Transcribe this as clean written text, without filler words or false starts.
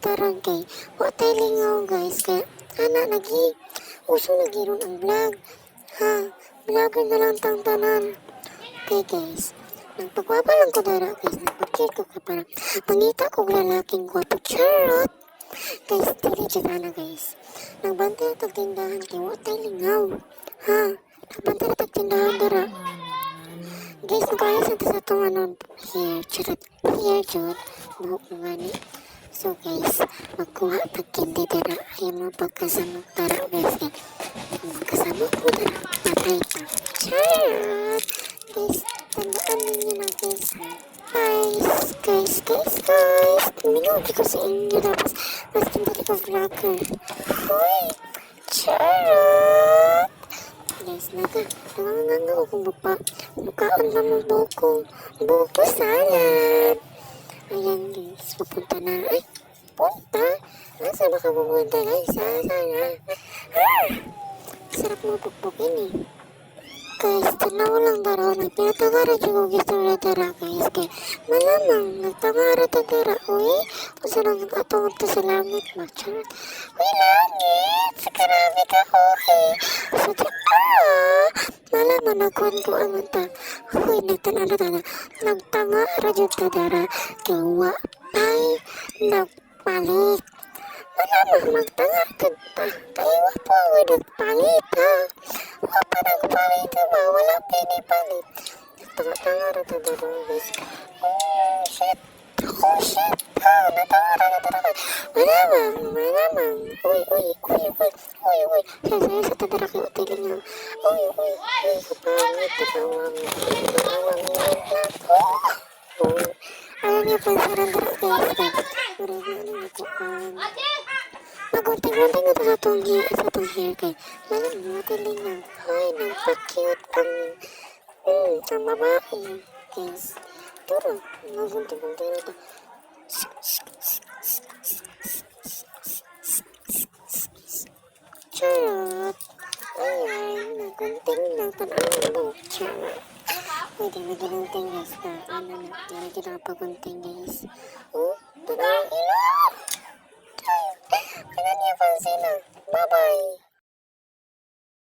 taran kay wa tay lingaw guys kay ana uso lagi ron ang vlog. Ha, vlogger na lang tang tanan. Okay guys, nagpagwapa lang ko dara guys, nagpag-check ko para mangita ko lalaking gwapo charot. Guys, dili dyan ana guys. Nagbantay tag tindahan kay wa tay lingaw. Ha, nagbantay tag tindahan dara. Guys, nagkayos natin sa itong hair, jud, buhok mo gani. So guys, magkuha tag-kindi dara, ayaw mo pagkasamok dara guys, magkasamok mo dara, matay pa. Charot! Guys, tandaan ninyo na guys, guys, minudi ko sa inyo tapos, mas hindi ko vlogger. Hoy! Charot! Guys, nanganganga ko kung mukhaan na mo buko salad. Ayan guys, pupunta na. Ay, punta? Nasa baka pupunta guys? Sana. Sarap mo pukpukin eh. Guys, tanaw lang dara. Nagpinatagara dyan ko guys na dara guys. Kaya malamang nagtangara ta dara. Uy, kung saan ang atong to sa langit. Macharot. Uy, langit! Sa karami ka ko eh. So, malamang nagkuhan mo ta. Uy, nagtangara dyan ta dara. Kaya wapay nagpalit. Malamang magtanga ka ta. Kaya wapay nagpalit ha. Wapa nagpalit ba? Wala pinipalit. Nagtanga-tanga ta dara guys. Oh shit. Ha, natangara na dara kay. Malamang. Uy. Saya sa tadara kay utiling nga. Uy, kapangit. Awang na ko. Alam niyo, pansaran dara guys. Marami ko. Magunting-gunting ito sa itong hair kay. Malamang utiling nga. Ay, nagpa-cute ang babae. Guys, turo. Magunting-gunting ito. Charot. Ayan, nagunting lang tanaan mo. Charot. Pwede magunting guys na. Hindi nakapagunting guys. Oh, tanaan ilo. Kaya niya pansin na. Bye-bye.